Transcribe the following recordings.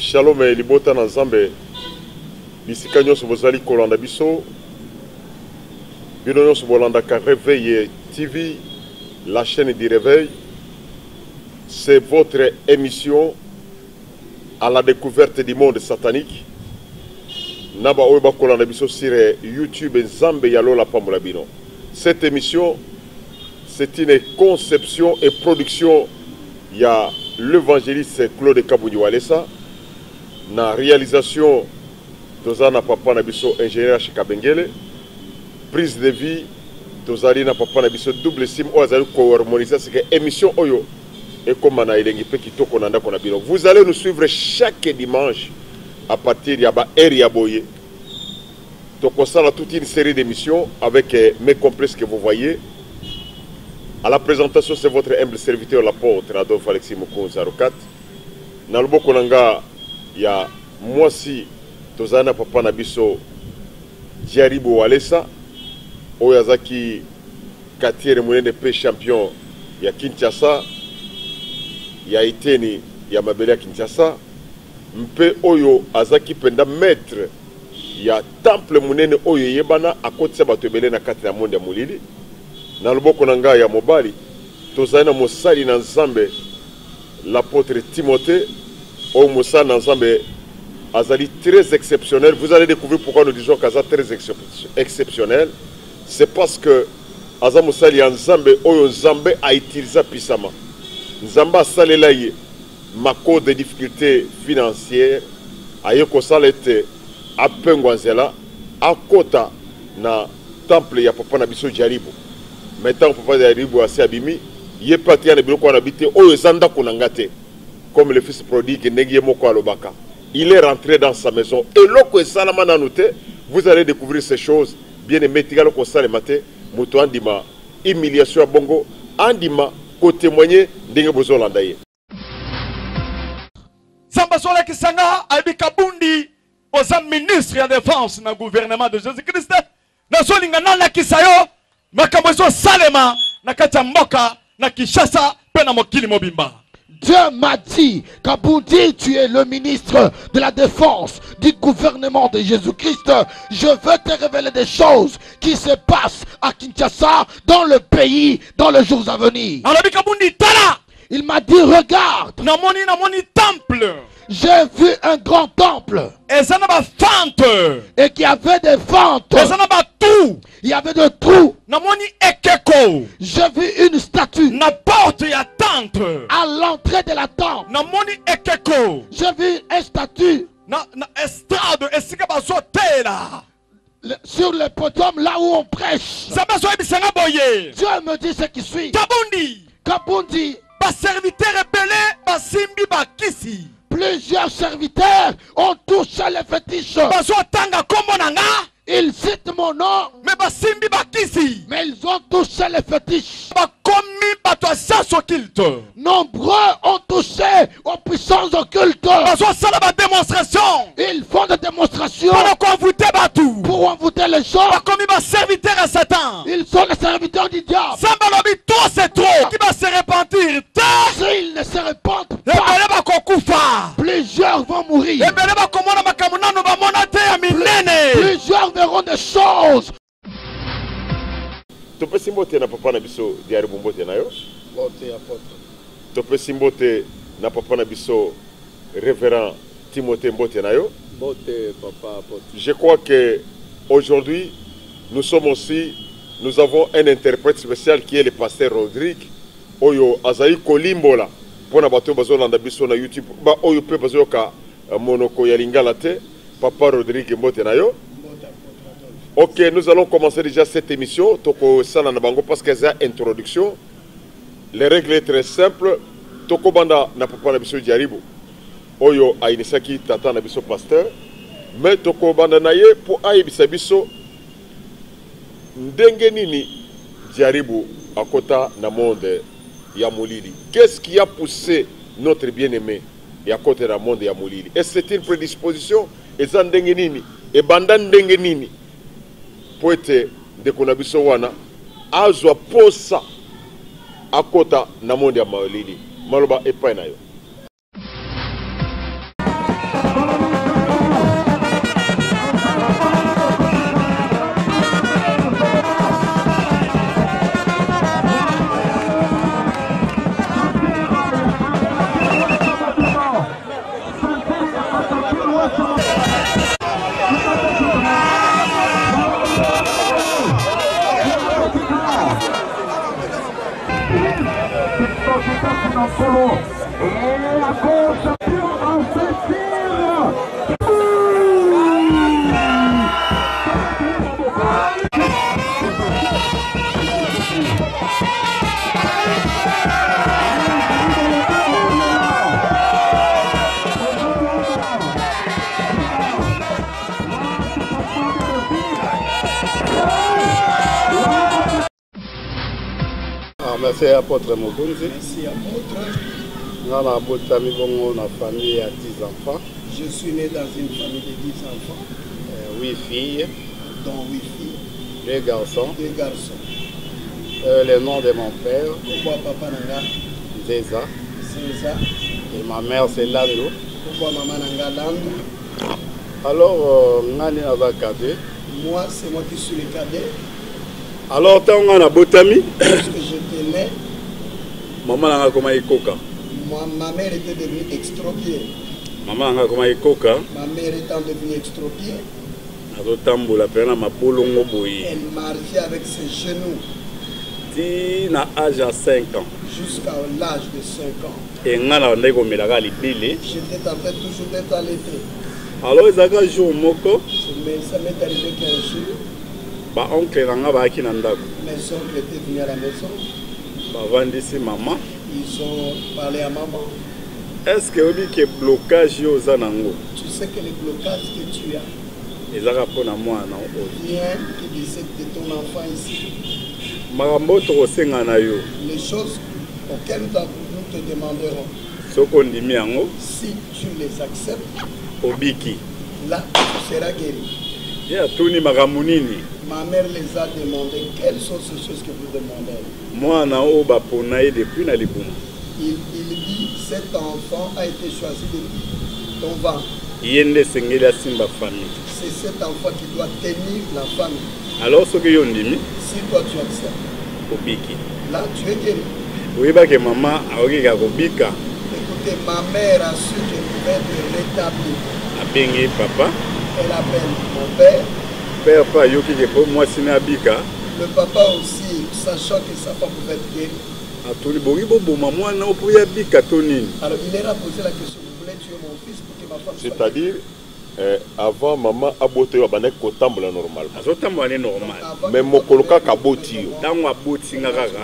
Shalom et libota na Nzambe. Bisika nyonso bozali kolanda biso. Bino nyonso bolanda ka Réveil TV, la chaîne du réveil. C'est votre émission à la découverte du monde satanique. Naba oeba kolanda biso sur YouTube Nzambe Yalola Pambola Bino. Cette émission, c'est une conception et production. Il y a l'évangéliste Claude Kabouni Walesa. Na réalisation tozana papa na biso ingénieur Chikabengele. Prise de vie tozali na papa na biso double sim o azali ko harmoniser c'est émission oyo et comme na elengi pe kitoko na ndako na bino. Vous allez nous suivre chaque dimanche à partir ya ba area boye. Donc ça a toute une série d'émissions avec mes complexes que vous voyez. À la présentation, c'est votre humble serviteur l'apôtre Adolphe Alexis Moko 04. Na loboko nanga ya mwasi tozana papa na biso Diaribo Walesa oyazaki katiere munene pe champion ya Kinshasa ya iteni ya mabele ya Kinshasa mpe oyo azaki penda maître ya temple munene oyo yebana akotisa bato ebele na kati na monde ya molili na loboko nanga ya mobali tozana mosali na Nzambe l'apôtre Timothée au Moussa Nzambe azali très exceptionnel. Vous allez découvrir pourquoi nous disons qu'Aza très exceptionnel. C'est parce que Aza Moussa Nzambe oyo Nzambe a utilisé puissamment. Nzambe a salé ma cause de difficultés financières ayeko salete a pengwanzela a kota na temple ya papa na biso Diaribo. Maintenant papa Diaribo asi abimi ye patia na biloko na habité oyo zanda kunangate. Comme le fils prodigue Negiemoko Alobaka. Il est rentré dans sa maison. Et lorsque Salama n'a noté, vous allez découvrir ces choses. Bien aimé, Tigalo Kosa le matin, Mouto Andima, humiliation à Bongo, Andima, ko témoigner d'Ingebozo Landaye. Sambasola Kisanga, Albika Bundi, aux ministres de défense dans le gouvernement de Jésus-Christ, na Solingana na Kisayo, Makamozo Salema, na Katamboka, na Kishasa, Pena Mokili Mobimba. Dieu m'a dit, Kaboudi, tu es le ministre de la défense du gouvernement de Jésus-Christ. Je veux te révéler des choses qui se passent à Kinshasa, dans le pays, dans les jours à venir. Il m'a dit, regarde, temple. J'ai vu un grand temple et qui avait des fentes. Il y avait des trous. J'ai vu une statue à l'entrée de la tente. J'ai vu une statue sur le podium là où on prêche. Dieu me dit ce qui suit. Kabundi, plusieurs serviteurs ont touché les fétiches. Ils citent mon nom, mais ils ont touché les fétiches. Nombreux ont touché aux puissances occultes. Ils font des démonstrations pour envoûter les gens. Ils sont les serviteurs du diable. Qui va se repentir? S'ils ne se répandent pas, plusieurs vont mourir. Plusieurs verront des choses. Tope simbote na papa na biso Diaribo mbote na yo. Mbote apôtre. Tope simbote na papa na biso révérend Timothée mbote na yo. Mbote papa apôtre. Je crois que aujourd'hui nous sommes aussi, nous avons un interprète spécial qui est le pasteur Rodrigue. Oyo Azaï Kolimbola. Pour na bato bazolanda biso na YouTube. Ba oyo pe bazoka monoko ya lingala te. Papa Rodrigue mbote na yo. Ok, nous allons commencer déjà cette émission. Toko Sana Nabango parce que c'est une introduction. Les règles sont très simples. Toko Banda na papa na biso Diaribo. Oyo ainisaki tata na biso pasteur. Mais Toko Banda na ye pour aibisa biso ndenge nini Diaribo akota na monde ya molili. Qu'est-ce qui a poussé notre bien-aimé ya côté na monde ya molili? Est-ce que c'est une prédisposition? Et ça ndenge nini? Et banda ndenge nini? Poete de konabiso wana azwa posa akota na monde ya molili. Maloba epai na yo. Merci apôtre Mogunzi. Merci apôtre. Dans la famille à 10 enfants. Je suis né dans une famille de 10 enfants. 8 filles. Dont 8 filles. 2 garçons. 2 garçons. Le nom de mon père. Pourquoi papa Nanga? Zeza. Zeza. Et ma mère c'est Lando. Pourquoi maman Nanga Lando? Alors, Nani Naza cadet. Moi, c'est moi qui suis le cadet. Alors, tu as un botami. Lorsque j'étais né, maman a comment ikoka. Ma mère était devenue extropiée. Maman a comment ikoka. Ma mère étant devenue extropiée. Elle marchait avec ses genoux. Tu as âge à 5 ans. Jusqu'à l'âge de 5 ans. Et j'étais en train toujours d'être allaité. Alors, il y a un jour, mais ça m'est arrivé qu'un jour, mes oncles étaient venus à la maison. Maman. Ils ont parlé à maman. Est-ce que vous dites que le blocage est au Zanango? Tu sais que le blocage que tu as vient qui décède de ton enfant ici. Les choses auxquelles nous te demanderons, si tu les acceptes, là tu seras guéri. Ma mère les a demandé quelles sont ces choses que vous demandez. Il dit cet enfant a été choisi depuis ton ventre. C'est cet enfant qui doit tenir la famille. Alors, si toi tu acceptes, là tu es guéri. Écoutez, ma mère a su qu'elle pouvait être rétablie. Papa. Elle appelle mon père. Le papa aussi, sachant que sa femme pouvait être guérie. Alors il leur a posé la question, vous voulez tuer mon fils pour que ma femme soit guérie? C'est-à-dire, avant maman a beauté ou normal. Mais mon coloca a beauté.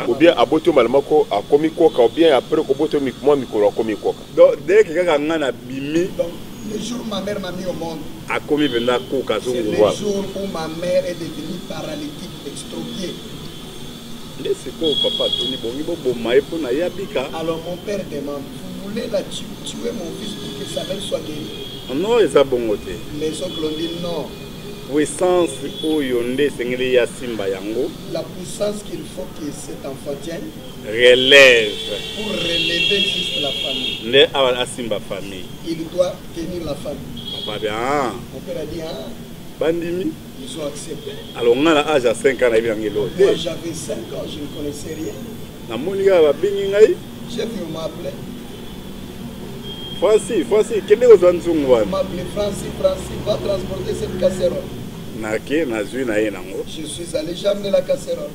Ou bien a beauté malemako a commis quoi, ou bien après qu'on beauté moi micro a commis quoi. Donc dès que le jour où ma mère m'a mis au monde, c'est le jour où ma mère est devenue paralytique, extropiée. Alors mon père demande, vous voulez la tuer mon fils pour que sa mère soit guérie? Non, les oncles ont dit non. La puissance qu'il faut que cet enfant tienne relève pour relever juste la famille. Il doit tenir la famille. Mon père a dit Bandimi. Ils ont accepté. Alors on a l'âge à 5 ans. Moi j'avais 5 ans, je ne connaissais rien. J'ai vu, on m'a appelé. Francis, quel est votre nom? On m'a appelé Francis, va transporter cette casserole. Je suis allé, j'ai amené la casserole.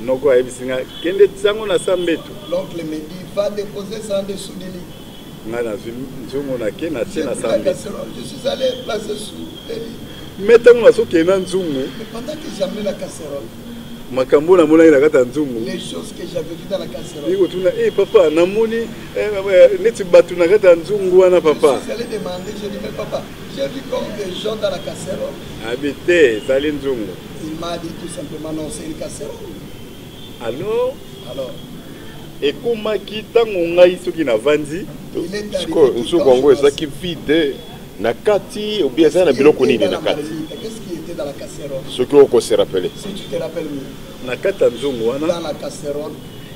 L'oncle me dit, va déposer ça en dessous du lit. J'ai pris la casserole, je suis allé placer sous le lit. Mais pendant que j'ai amené la casserole, les choses que j'avais vues dans la casserole, je suis allé demander, j'ai dit, mais papa, j'ai vu comme des gens dans la casserole. Il m'a dit tout simplement, non, c'est une casserole. Alors et comment quitte on a ici qui n'a vendu ça qui vide nakati ou bien ça n'a biloko nini nakati. Qu'est-ce qui était dans la casserole? Ce qu'on se rappelle. Si tu te rappelles mieux. Nakata nzungu wana dans la casserole.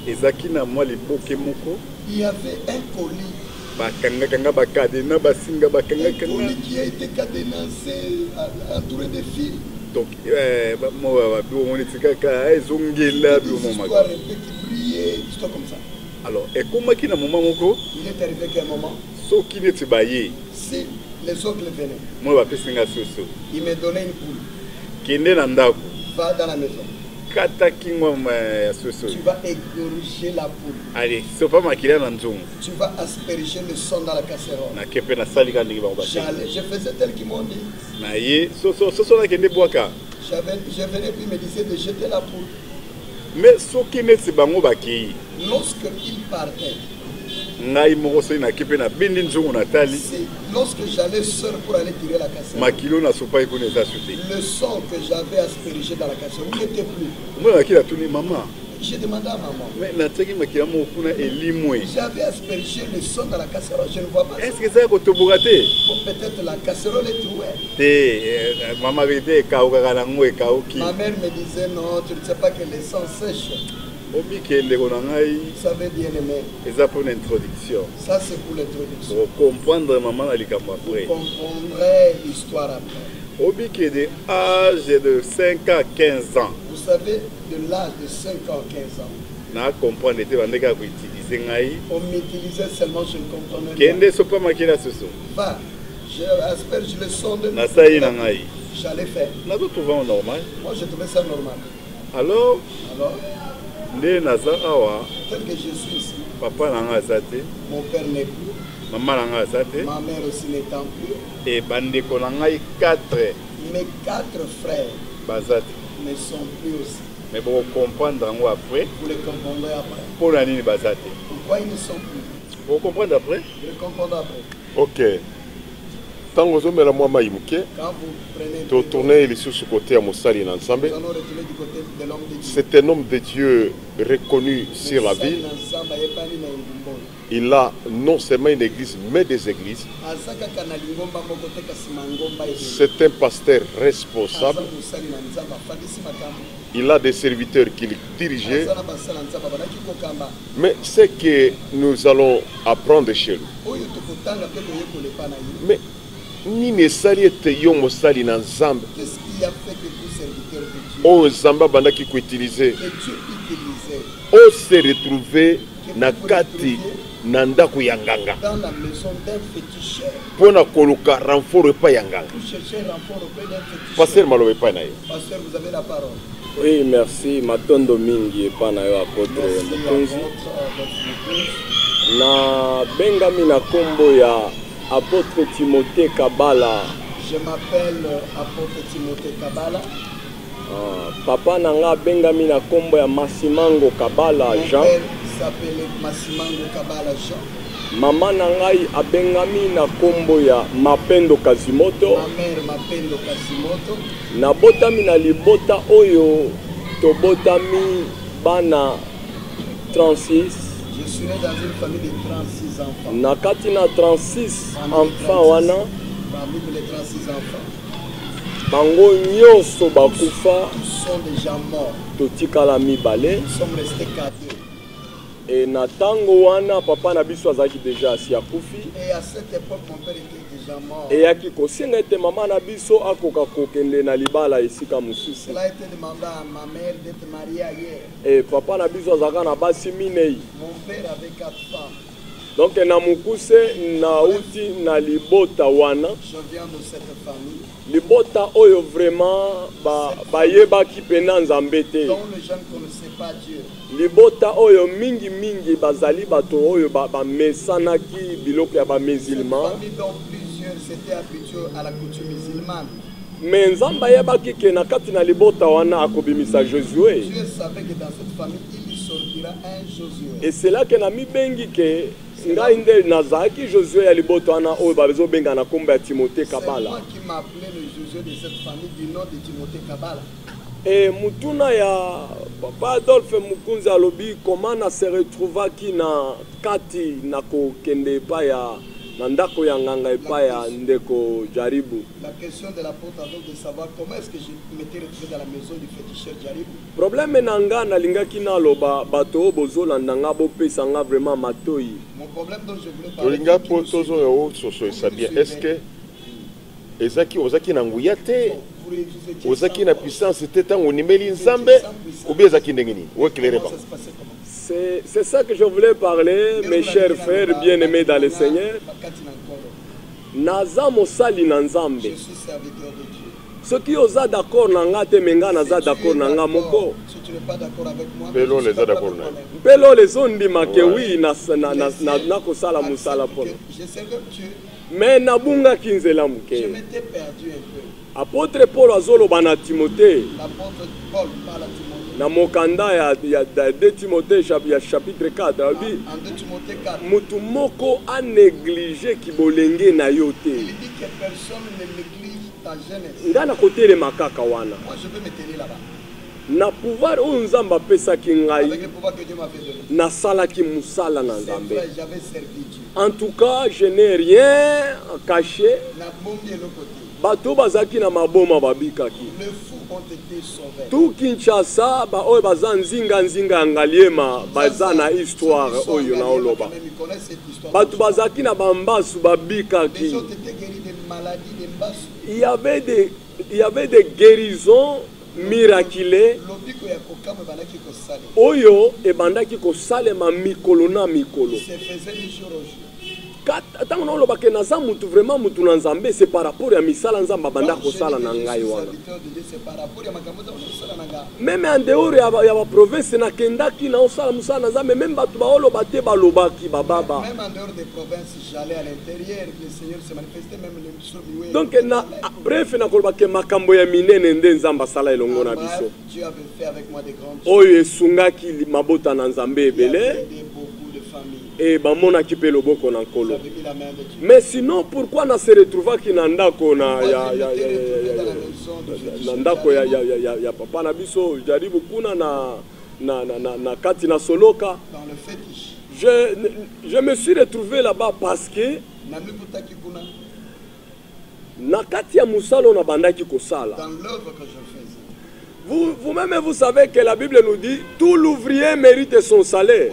Ezaki na mwa liboke moko. Il y avait un colis. Bakanga bakadena basinga bakanga un colis qui a été cadenassé entouré de fils. Donc on était kaka ezongela bi moment. Histoire qui brillait, histoire comme ça. Alors et comment qui na moment moko? Il est arrivé qu'un moment. Soki neti baye. Si les oncles venaient. Moi ba pesinga soso. Il me donnait une poule. Kende na ndako. Va dans la maison. vas égorger la poule. Allez, c'est pas ma kilé dans zone. Tu vas asperger le sang dans la casserole. Na kepe na sali quand il va battre. Je faisais tel qu'ils m'ont dit. Na yé, so na kende boaka. Je venais puis me disait de jeter la poule. Mais ce qui n'est pas bango baki. Lorsque il partait. Ngai moko so na kepe na bindi nzungu na tali. Lorsque j'allais seul pour aller tirer la casserole. Ma kilo na sopa ikone za sauté. Le sang que j'avais aspergé dans la casserole n'était plus. Moi na kila tuni maman. J'ai demandé à maman. Mais na teki makila mo kuna elimwe. J'avais aspergé le sang dans la casserole, je ne vois pas. Est-ce que ça ko tobogate? Peut-être la casserole est trouée. Maman était kaoka na ngwe kaoki. Ma mère me disait non, tu ne sais pas que le sang sèche. Obi kende ko na ngai. Vous savez bien aimé. C'est pour une introduction. Ça c'est pour l'introduction. Pour comprendre maman na likambo après. Vous comprendrez l'histoire après. Obi qui est de âge de 5 à 15 ans. Vous savez, de l'âge de 5 ans à 15 ans. Na comprendre était bandeka ko utiliser ngai. On m'utilisait seulement, je ne comprenais pas. Kende sopa makila soso. Va, je asperge le sang de na sayi na ngai. J'allais faire. Na to trouver normal. Moi je trouvais ça normal. Alors nde naza awa. Tel que je suis ici. Papa nanga azate. Mon père n'est plus. Maman nanga azate. Ma mère aussi n'étant plus. Et bandeko nanga 4. Mes 4 frères bazate ne sont plus aussi. Mais pour comprendre après. Vous les comprendrez après. Pour la ligne bazate. Pourquoi ils ne sont plus? Pour comprendre après. Vous les comprendrez après. Ok. Tant que vous avez la moi imuke, tu tourner les sous côté à Moussali Nansambé. C'est un homme de Dieu reconnu sur la ville. Il a non seulement une église, mais des églises. C'est un pasteur responsable. Il a des serviteurs qu'il dirigeait. Mais ce que nous allons apprendre chez lui. Mais Nini sali ete yo mosali na nzambe. Qu'est-ce qui a fait que vous serviteurs de Dieu? Oh nzamba bandaki ko utiliser. On se retrouver na kati na ndako ya nganga. Dans la maison d'un féticheur. Pona koluka renfort pa ya nganga. Vous cherchez renfort auprès d'un féticheur. Pasteur malobe pa na yo. Pasteur, vous avez la parole. Oui, merci. Matondo mingi pa na yo apôtre Mukunzi. Na bengami na kombo ya apôtre Timothée Kabala. Je m'appelle apôtre Timothée Kabala. Papa nanga bengami na kombo ya Masimango Kabala Jean. Mon père s'appelait Masimango Kabala Jean. Maman nangai abengami na kombo ya Mapendo Kasimoto. Ma mère Mapendo Kasimoto. Na botami na libota oyo to botami bana 36. Je suis né dans une famille de 36 enfants. Nakati na 36 enfants wana. Parmi les 36 enfants. Bango nyonso bakufa. Tous sont déjà morts. Totikala mibale. Nous sommes restés 4. Et na tango wana papa na biso azaki déjà asi akufi. Et à cette époque mon père était déjà mort. Et yaki kosenga ete mama na biso akoka kokende na libala esika mususu. Cela a été demandé à ma mère d'être mariée ailleurs. Et papa na biso azaka na basi minei. Mon père avait 4 femmes. Donc na mukuse na uti na libota wana. Je viens de cette famille. Libota oyo vraiment ba yebaki pena nzambe te. Dont les gens ne connaissaient pas Dieu. Libota oyo mingi mingi bazali bato oyo ba mesanaki biloko ya ba musulman. Famille dont plusieurs s'étaient habitués à la coutume musulmane. Mais nzamba yebaki ke na kati na libota wana akobimisa Josué. Dieu savait que dans cette famille il sortira un Josué. Et c'est là que na mi bengi ke ngai nde nazaki Josué ya libota wana oyo babezo benga na komba ya Timothée Kabala. C'est moi qui m'appelais le Josué de cette famille du nom de Timothée Kabala. Et mutuna ya papa Adolphe Mukunzi alobi comment na se retrouva ki na kati na ko kende pa ya na ndako ya nganga epa ya ndeko Jaribu. La question de l'apôtre Adolphe de savoir comment est-ce que je m'étais retrouvé dans la maison du féticheur Jaribu. Problème nanga na lingaki na loba bato bozolanda nga bopesa nga vraiment matoi. Mon problème dont je voulais parler. Olinga potozo yo soso sabia. Est-ce que ezaki ozaki na nguya te? Ozaki na puissance te tango nimeli nzambe ou bien ezaki ndengeni? Ou éclairez pas. C'est ça que je voulais parler, mes chers frères bien-aimés dans le Seigneur. Naza mosali na nzambe. Je suis serviteur de Dieu. Ce qui osa d'accord na nga te menga naza d'accord na nga moko. Si tu tu n'es pas d'accord avec moi. Pelo les a d'accord. Pelo les ont dit que oui, na kosala musala pour. Je sais que Dieu. Mais nabunga kinzela muke. Je m'étais perdu un peu. Apôtre Paul azolo bana Timothée. L'apôtre Paul parle à Timothée. Na mokanda ya 2 Timothée chapitre 4 en 2 Timothée 4 mutu moko a négligé kibolenge na yo te. Il dit que personne ne néglige ta jeunesse. Ngana kotelema makaka wana. Moi je vais me tenir là-bas. Na pouvoir oyo nzambe apesaki ngai avec le pouvoir que Dieu m'avait donné. Nasalaki musala na nzambe. J'avais servi Dieu. En tout cas, je n'ai rien caché. Na bombi eloko. Bato bazaki na maboma babikaki. Les fous ont été sauvés. Tout Kinshasa ba oyo baza nzinga ngaliema baza na histoire oyo na oloba. Bato bazaki na bambasu babikaki. Les autres étaient guéris des maladies, des mbassu. Il y avait des guérisons miraculeuses. Oyo ebandaki kosalema mikolo na mikolo. Se faisait du jour au jour. Tant on loba ke naza mutu vraiment mutu na nzambe c'est par rapport à misala nzamba banda ko sala na ngai wana. Même en dehors ya ba province na kendaki na osala musala na nzambe même batu ba oloba te balobaki bababa. Même en dehors des provinces j'allais à l'intérieur le Seigneur se manifestait même les choses. Donc na bref na koloba ke makambo ya minene nde nzamba sala elongo na biso. Dieu avait fait avec moi des grandes choses. Oyo esungaki mabota na nzambe ebele. Et bamona ki pe loboko na nkolo. Mais sinon pourquoi na se retrouva ki na ndako na ndako ya papa na biso jaribu kuna na kati na soloka. Dans le fétiche. Je me suis retrouvé là-bas parce que na kati ya musalo na bandaki kosala. Dans l'œuvre que je faisais. Vous-même, vous savez que la Bible nous dit tout l'ouvrier mérite son salaire.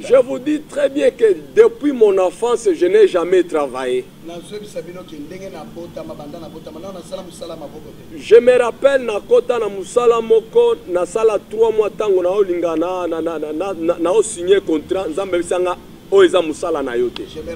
Je vous dis très bien que depuis mon enfance, je n'ai jamais travaillé. Je me rappelle nakota na musala moko na sala 3 mois tango na olinga na signé contrat nzambe bisanga. Je me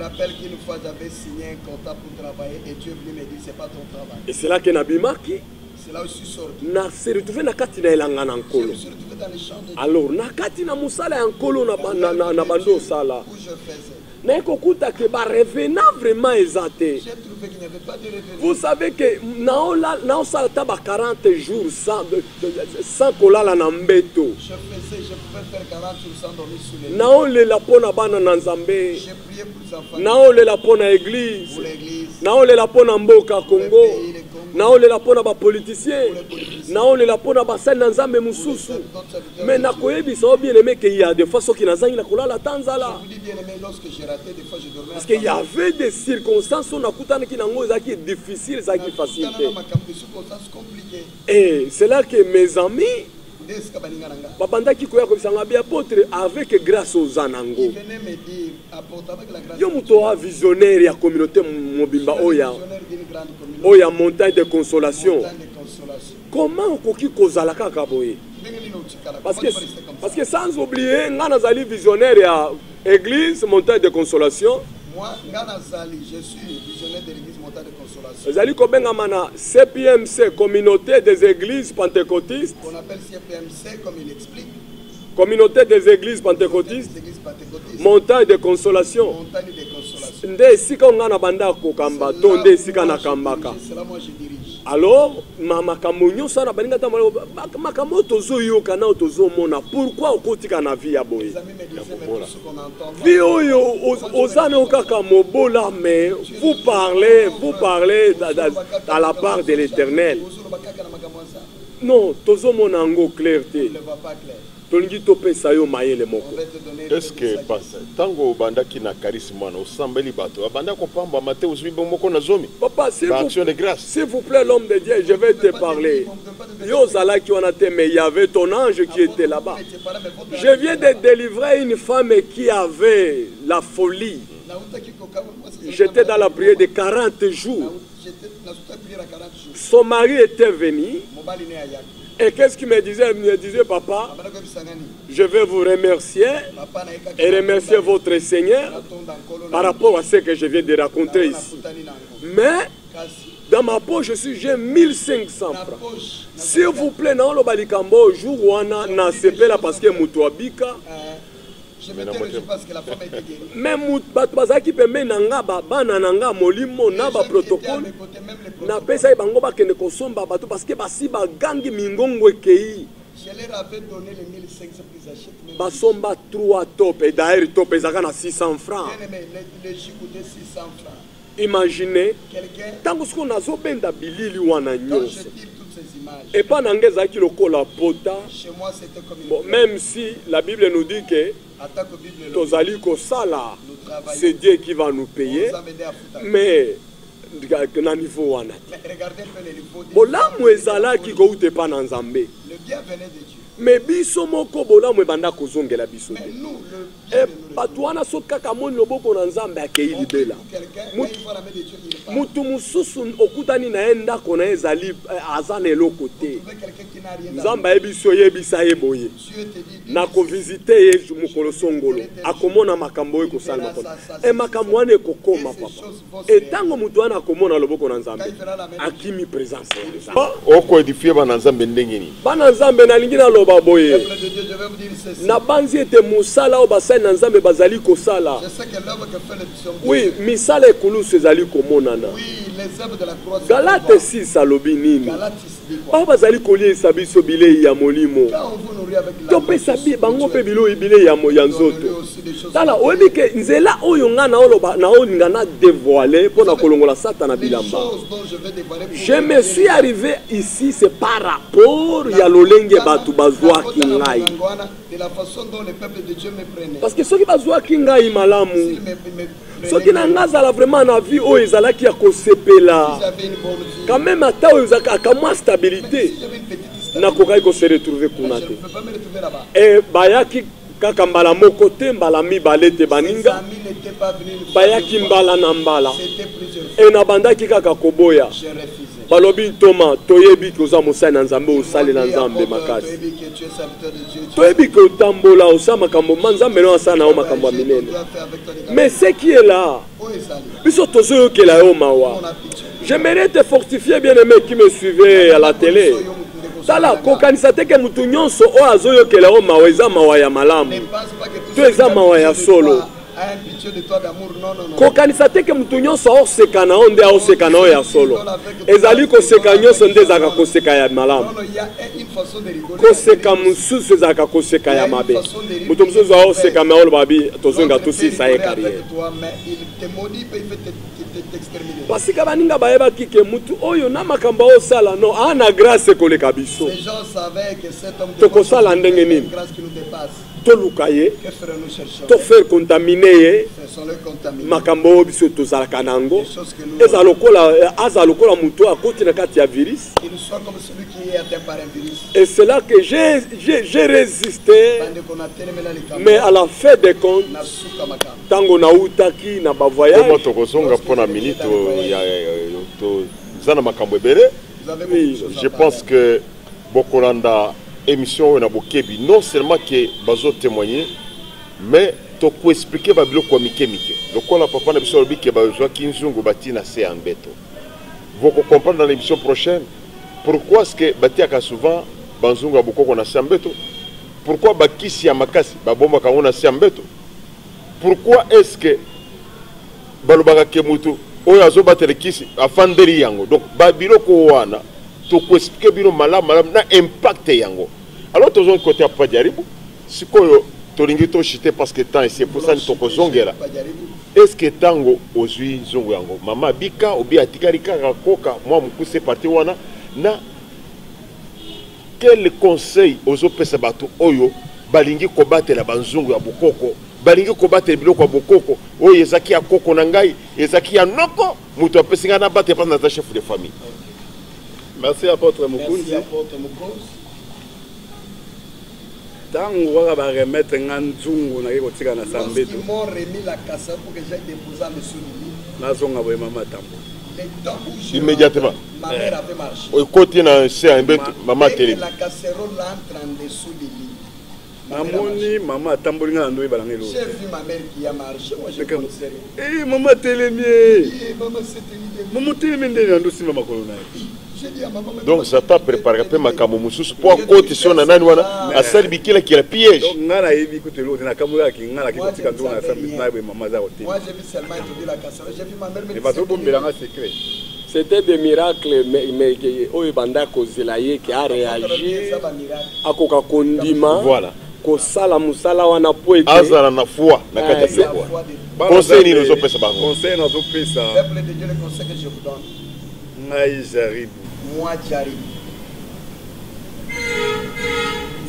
rappelle qu'une fois j'avais signé un contrat pour travailler et Dieu venu me dire c'est pas ton travail. Et c'est là que Nabimaki. C'est là où je suis sorti. Na se retrouvé na kati na elanga na nkolo. Je me suis retrouvé dans les champs de Dieu. Alors na kati na musala ya nkolo na bando sala. Où je faisais. Mais kokuta ke ba revenant vraiment exaté. J'ai trouvé qu'il n'y avait pas de revenant. Vous savez que na sala taba 40 jours sans kolala na mbeto. Je pouvais faire 40 jours sans dormir sous les lits. Na olela pona bana na nzambe. J'ai prié pour les enfants. Na olela pona église. Pour l'église. Na olela pona mboka Congo. Na olela pona ba politiciens. Na olela pona ba sali na nzambe mususu. Mais na koyebisa o bien aimé que il y a des fois ceux qui nazangi na kolala tanzala. Je vous dis bien aimé lorsque j'ai raté des fois je dormais. Parce qu'il y avait des circonstances on a kutana ki nango ezaki difficile ezaki facile. Et c'est là que mes amis babandaki koya kobisanga bien apôtre avec grâce aux anango. Il venait me dire apôtre avec la grâce. Yo muto a visionnaire ya communauté mobimba oya montagne de consolation. Comment okoki kozala kaka boye? Parce que sans oublier ngana zali visionnaire ya église montagne de consolation. Moi ngana zali je suis visionnaire de l'église montagne de consolation. Zali kobenga mana CPMC communauté des églises pentecôtistes. On appelle CPMC comme il explique. Communauté des églises pentecôtistes. Montagne de consolation. Montagne de consolation. Nde sika ngana banda ko kamba to nde sika na kambaka. C'est là moi je dirige. Alors makambo nyonso na balinga ta makambo tozo yoka na tozo mona pourquoi okotika na vie ya boye. Vie oyo ozana okaka mobola mais vous parlez à la part de l'Éternel. Non, tozo mona ngo clarté. Est-ce que tango banda ki na charisme na osambeli bato banda ko pamba mate uzwi bomoko na zomi papa s'il vous plaît l'homme de Dieu je vais te parler yo zala ki wana te mais il y avait ton ange qui était là-bas. Je viens de délivrer une femme qui avait la folie. J'étais dans la prière de 40 jours. Son mari était venu. Et qu'est-ce qu'il me disait? Il me disait, papa, je vais vous remercier et remercier votre Seigneur par rapport à ce que je viens de raconter ici. Mais Dans ma poche, j'ai 1500 francs. S'il vous plaît, dans le balikambo, jour où on a sepé là parce que Moutouabika. Je m'interroge parce que la femme était guérie. Même Moutouabaki peut mettre nanga bananga molimo na ba protocole. Na pesa ibango ba kende kosomba bato parce que basi ba gangi mingongo ekei. Je leur avais donné les 1500 qu'ils achètent. Basomba 3 top et d'ailleurs top ezaka na 600 francs. Les jus coûtaient 600 francs. Imaginez, tant que ce qu'on a zobenda bilili wana nyonso. Et pas n'angeza qui le colle à pota. Chez moi c'était comme bon, même si la Bible nous dit que tozali ko sala, c'est Dieu qui va nous payer. Mais na niveau wana. Regardez un peu les niveaux. Bola mwezala ki ko ute pa na Nzambe. Le bien venait de Dieu. Mais biso moko bola mwebanda kozongela biso. Mais nous le e batuana so kaka moni loboko na Nzambe akei libela. Mutu mususu okutani na enda kona ezali azana eloko te. Nzambe ebiso yebisa eboye. Na ko visiter ye mukolo songolo akomona makambo eko salma kona. E makambo wana ekokoma papa. E tango mutu wana akomona loboko na Nzambe akimi présence. Oko edifier bana Nzambe ndengeni. Bana Nzambe na lingina loba boye. Na banzi ete musala obasa na Nzambe bazali kosala. Je sais que l'œuvre que fait le oui, misala ekulusu ezali komonana. Oui, les œuvres de la croix. Galate 6 alobi nini? Ba bazali koliesa biso bilei ya molimo. To pesa bi bango pe bilei ya nzoto. Tala oyebi ke nzela oyo nga na oloba na olinga na dévoiler pour na kolongola Satan na bilamba. Je me suis arrivé ici c'est par rapport ya lolenge batu bazwa kingai. De la façon dont le peuple de Dieu me prenait. Parce que ceux qui bazwa kingai malamu. Ceux qui n'ont pas vraiment la vie, ils ont qui a là. Quand même, à ta ils stabilité. N'a pas se retrouver kunate. Et bayaki kakambala mokote mbala mi balete baninga. Bayaki mbala nambala. Et nabanda ki kaka koboya. Balobi toma toyebi koza mosana Nzambe osali na Nzambe makasi. Toyebi ko tambola osama kambo Nzambe no asana o makambo minene. Mais ce qui est là, biso tozo ke la o mawa. J'aimerais te fortifier bien aimé qui me suivait à la télé. Tala kokanisa te ke mutu nyonso o azoyo ke la o mawa eza mawa ya malamu. To eza mawa ya solo. Kokanisa te ke mutu nyonso oseka na onde oseka na ya solo. Ezali koseka nyonso nde zaka koseka ya malamu. Koseka mususu zaka koseka ya mabe. Mutu mususu oseka na olo babi tozonga tusi sa ye carrière. Parce que baninga bayeba kike mutu oyo na makamba osala no ana grâce koleka biso. Ces gens savaient que cet homme de grâce qui nous dépasse. Tolukaye, que nous cherchons? To faire contaminer makambo biso tozalaka nango. Ezalokola mutu akoti na kati ya virus. Il soit comme celui qui est atteint par un virus. Et c'est là que j'ai résisté. Mais à la fin des comptes, tango na utaki na ba voyage. Comment tokozonga pona minute ya to zana makambo ebele. Je pense que Bokolanda émission na bokebi non seulement que bazo témoigner mais to ko expliquer ba biloko kwa mikemike. Lokola papa na biso lobi ke bazwa kinzungu batina se ambeto. Vous comprendre dans l'émission prochaine pourquoi est-ce que batiaka souvent banzungu aboko na se ambeto? Pourquoi bakisi ya makasi babomba kangona se ambeto? Pourquoi est-ce que balobaka ke mutu oyo azobatela kisi afandeli yango? Donc ba biloko wana to ko expliquer bino malamu na impact yango. Alors tous on côté à Padiaribu, si koyo tolingi to chité parce que temps et c'est pour ça que toko zongela. Est-ce que tango ozui zongo yango mama bika obi atikarika rakoka moi mukuse parti wana na quel conseil ozo pesa bato oyo balingi ko batela banzungu ya bokoko balingi ko batela biloko ya bokoko oyo ezaki ya koko na ngai ezaki ya noko muto apesinga na batela pas na chef de famille. Merci apôtre Mukunzi. Tango waka ba remettre nganzungu na ko tika na sambeto. Ils m'ont remis la cassette pour que j'aille déposer à monsieur Lili. Na zonga boye mama tambo. Immédiatement. Ma mère avait marché. Au côté na c'est un beto mama télé. La casserole entre en dessous Lili. Mamoni, maman, tambourina, nous, balangelo. J'ai vu ma mère qui a marché, moi je connaissais rien. Eh, maman, télémier. Maman, c'était l'idée. Maman, télémier, nous, si maman, colonel. Donc ça t'a préparé un ma kamoussous pour côté sur nanouana à celle qui la piège. Donc nana yebi écoute l'autre na kamula qui ngala qui tika ndona sa na be maman za hotel. Moi j'ai vu seulement étudier la casserole, j'ai vu ma mère me dire. Mais pas trop belanga secret. C'était des miracles mais oyo banda kozela ye qui a réagi à koka kondima. Voilà. Ko sala musala wana po ete. Azala na foi na kati ya foi. Conseil ni nous opesa bango. Conseil nous opesa. Peuple de Dieu, le conseil que je vous donne. Ngai j'arrive. Moi j'arrive.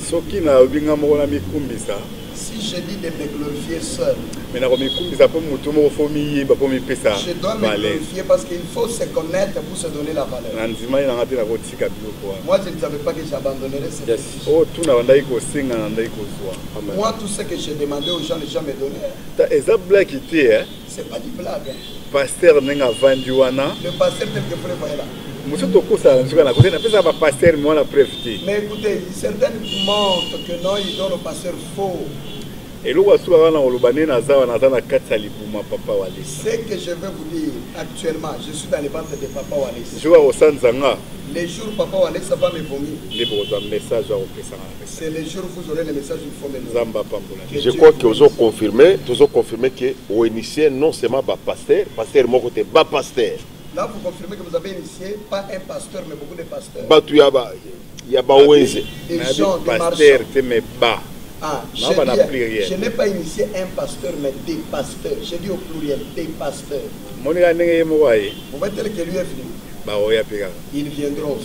Soki na obinga mona mikumbisa. Si je dis de me glorifier seul. Mais na mikumbisa pour mutu mo fomi ba pour mi pesa. Je dois me glorifier parce qu'il faut se connaître pour se donner la valeur. Nandima ina ngati na kotika biloko. Moi je ne savais pas que j'abandonnerais cette vie. Oh tout na bandai ko singa na ndai ko zwa. Moi tout ce que j'ai demandé aux gens les gens me donnaient. Ta exact blague était hein. C'est pas du blague. Pasteur nenga vandu wana. Le pasteur tel que vous le voyez là. Monsieur Tokosa, pasteur moi la preuve. Mais écoutez, certaines montrent que non, ils donnent au pasteur faux. Et l'eau a souvent en Olobané, Naza, Nazana Katsali pour ma papa Walis. Ce que je vais vous dire actuellement, je suis dans les ventres de papa Walis. Je vois au Sanzanga. Les jours papa Walis, ça va me vomir. Les beaux messages à c'est les jours où vous aurez les messages il faut me donner. Je crois que vous avez confirmé que vous initiez non seulement pasteur, pasteur mon côté, pasteur. Là, vous confirmez que vous avez initié pas un pasteur, mais beaucoup de pasteurs. Il y a Baouenze. Des gens, des pasteur, tu me bats. Ah, je n'ai pas initié un pasteur, mais des pasteurs. J'ai dit au pluriel, des pasteurs. Vous mettez que lui est venu. Ils viendront.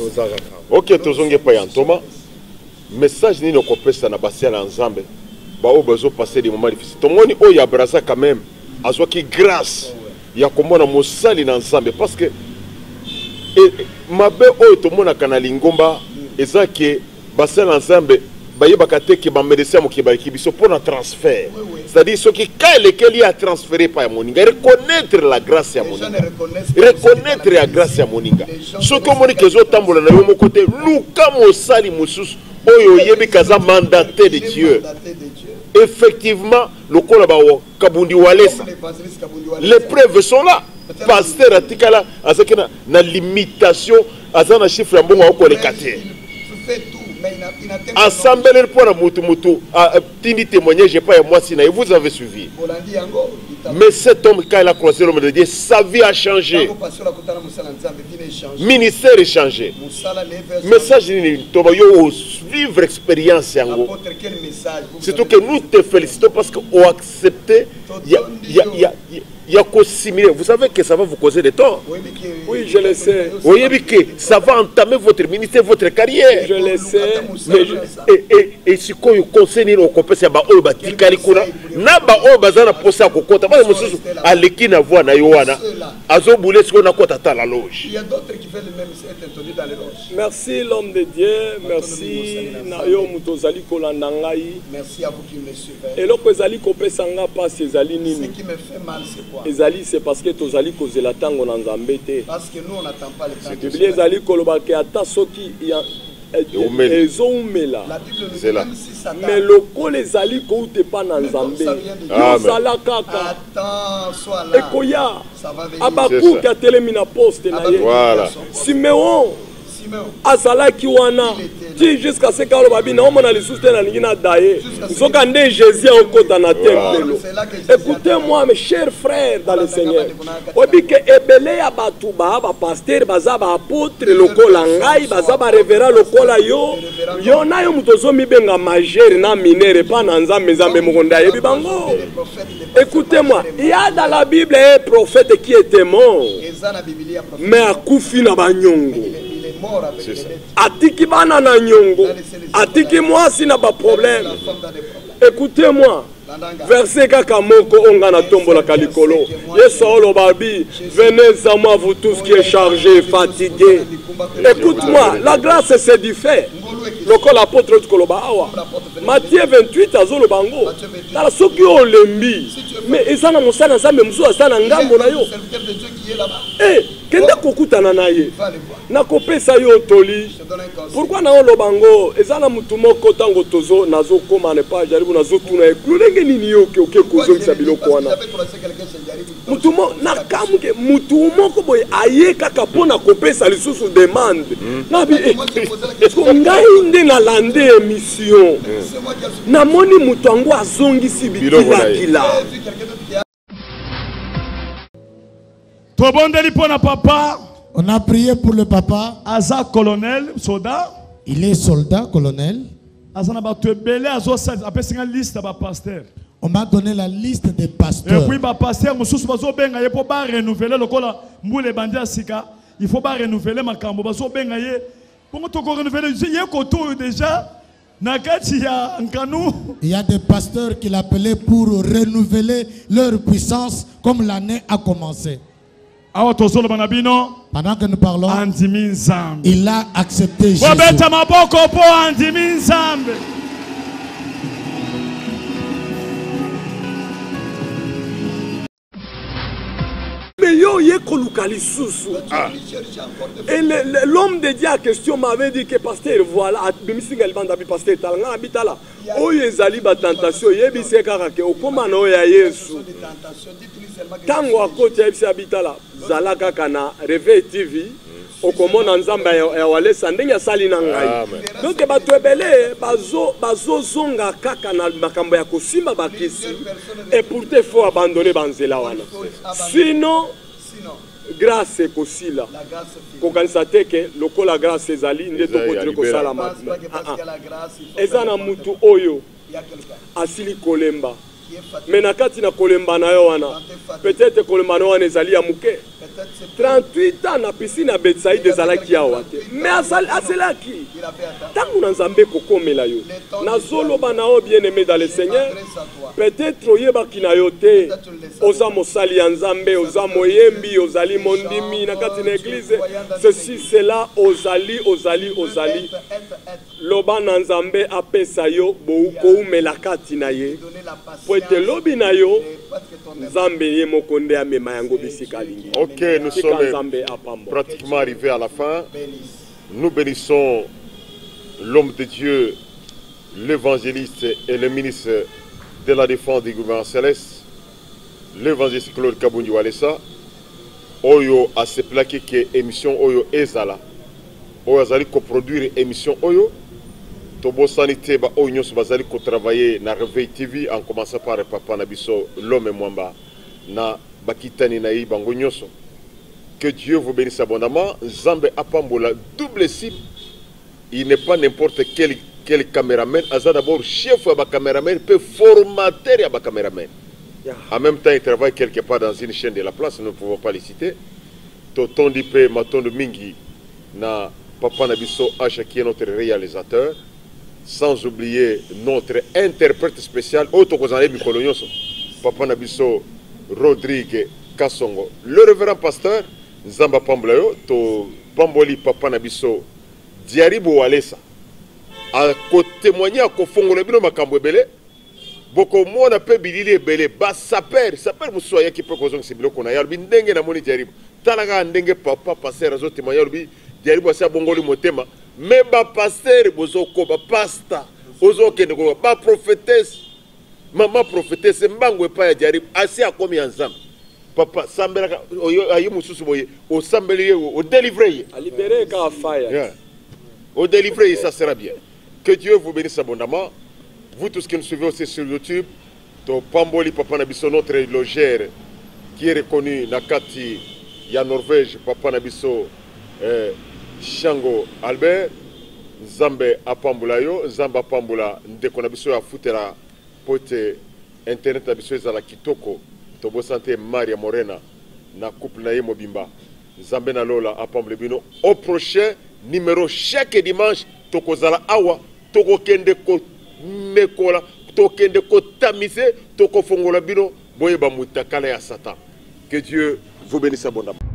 Ok, tozonge pa yantoma. Message ni nokopesa na basi ala nzambe. Ba o bezo passer des moments difficiles. Tomoni o ya braza quand même. Azwa ki grâce. Ya komona mosali na nzambe parce que mabe o tomona kana lingomba ezake basi ala nzambe bayebaka te ke ba médecin mo ke ba kibiso pour un transfert. C'est-à-dire ce qui quand lequel a transféré par moninga reconnaître la grâce ya moninga. Reconnaître la grâce ya moninga. Ce que moninga zo tambola na yo mo côté luka mosali mususu oyo yebi kaza mandaté de Dieu. Effectivement, le Kolaba Kabundi Walesa. Les preuves sont là. Pasteur Atikala, Azakina, na limitation, Azana chiffre en bon à Okolekate. Assemblée pour la Mutu, Tini témoignage, pas moi, et vous avez suivi. Mais cet homme, quand il a croisé l'homme de Dieu, sa vie a changé. Ministère est changé. Message, vivre expérience. Surtout que nous te félicitons parce qu'on a accepté. Il y a qu'au similaire. Vous savez que ça va vous causer des torts. Oui, je le sais. Vous voyez que ça va entamer votre ministère, votre carrière. Je le sais. Et si vous conseillez aux compétences, il y a d'autres qui veulent même être interdits dans les loges. Merci l'homme de Dieu. Merci. Merci à vous qui me suivez. Et l'autre, ce qui me fait mal, c'est quoi? Ezali c'est parce que tozali kozela tango na nzambe te. Parce que nous on n'attend pas le temps. La Bible ezali koloba ke ata soki ezoumela. C'est là. Mais lokolo ezali koute pa na nzambe. Yozala kaka. Ekoya. Abakuki atelemi na poste na ye. Voilà. Simeon. Azalaki wana ti jusqu'à ce que babi na omona lisusu te na ningi na daye soka nde Jésus okota na temple. Écoutez-moi mes chers frères dans le Seigneur, obi ke ebele ya batu ba pasteur baza ba apôtre lokola ngai baza ba révérend lokola yo na yo mutozo mibenga majeur na minere pa na nzambe mokonda yebi bango. Écoutez-moi, il y a dans la Bible un prophète qui était mort mais akufi na banyongo. Atiki bana na nyongo, atiki moi si n'a pas problème. Écoutez-moi, verset kakamoko onga na tombo la kalikolo. Yesolo babi, venez à moi vous tous qui êtes chargés, fatigués. Écoute-moi, la grâce c'est du fait. Loko l'apôtre de Koloba awa. Matthieu 28 azolo bango. Tala soki olembi. Mais ezana mosana nzambe musu asana ngambo na yo. kende kokutana na ye nakopesa yo toli pourquoi na olobango ezana mutu moko tango tozo nazokoma ne pas jaribu nazotuna eklulenge nini yo oke kozongisa biloko wana mutu mo na kamuke mutu moko boye aye kaka pona kopesa lisusu demande na bi ngai nde na lande émission na moni mutu ango azongisi bikila Papa. On a prié pour le papa. Aza colonel, soldat. Il est soldat, colonel. On m'a donné la liste des pasteurs. Et puis, pasteur, il faut renouveler ma cambo. Il y a des pasteurs qui l'appelaient pour renouveler leur puissance comme l'année a commencé. Pendant que nous parlons, il a accepté Jésus. Mais yo ye kolukali susu. Et l'homme de Dieu à question m'avait dit que pasteur voilà bimisinga libanda bi pasteur talanga habitala. Oyo ezali ba tentation yebise kaka ke okoma na oya Yesu. Tango akoti yebise habitala zala kaka na Réveil TV okomona nzamba ya walesa ndenge sali na ngai. Donc bato ebele bazo zonga kaka na makambo ya kosimba bakisi et pourtant faut abandonner banzela wana. Sinon grâce kosila kokanisa teke lokola grâce ezali nde tokotre kosala matma ezana mutu oyo asili kolemba mais na kati na kolemba na yo wana peut-être kolemba na wana ezali ya muke 38 ans na piscine ya Betsaïde ezalaki awa te mais aselaki tangu na nzambe kokomela yo nazoloba na yo bien aimé dans le Seigneur peut-être oyebaki na yo te oza mosali ya nzambe oza moyembi ozali mondimi na kati na église ceci cela ozali loba na nzambe apesa yo boumela kati na ye poete lobi na yo nzambe ye mokonde amema yango bisika lingi. Ok, nous sommes pratiquement arrivés à la fin. Nous bénissons l'homme de Dieu, l'évangéliste et le ministre de la Défense du gouvernement céleste, l'évangéliste Claude Kabundi Walesa. Oyo a se plaqué que émission Oyo Ezala. Oyo azali coproduire émission Oyo. Tobo sanité ba Oyo nyonso bazali ko travailler na Réveil TV en commençant par Papa Nabiso l'homme Mwamba na bakitani na ibango nyonso. Que Dieu vous bénisse abondamment. Zambe apambola double cible. Il n'est pas n'importe quel caméraman. Aza d'abord chef à caméraman, peu formateur à caméraman. En même temps, il travaille quelque part dans une chaîne de la place, nous ne pouvons pas les citer. Toton Dipe, Maton de Mingi, na Papa Nabiso H qui est notre réalisateur. Sans oublier notre interprète spécial, Otto Kozane Bikolonyoso, Papa Nabiso Rodrigue Kassongo, le révérend pasteur. Nzamba Pamblayo, to Pamboli Papa Nabiso, Diaribo Walesa. A témoigner à Kofongo le bino makambo belé. Boko mo na pe bilili belé ba saper musoya qui peut causer ce biloko na yalbi ndenge na moni Diaribo. Talaga ndenge papa pasteur azo témoigner yalbi Diaribo sa bongoli motema. Mais ba pasteur bozoko ba pasta, ozo kende ko ba prophétesse. Maman prophétesse mbangwe pa ya Diaribo asi akomi ensemble. Papa, Sambela, au Sambeli, au délivrer. À libérer quand fire. Au délivrer, ça sera bien. Que Dieu vous bénisse abondamment. Vous tous qui nous suivez aussi sur YouTube, to Pamboli Papa Nabiso, notre logère, qui est reconnu Nakati, ya Norvège, Papa Nabiso, Shango Albert, Zambe Apambulayo, Zamba Pambula, Ndeko Nabiso a foutera pote internet Nabiso à la Kitoko. Tobo santé Maria Morena na couple na Mobimba Zambe na Lola apamble bino au prochain numéro chaque dimanche tokozala awa toko kende ko mekola toko kende ko tamise toko fongola bino boyeba mutakala ya Satan. Que Dieu vous bénisse abondamment.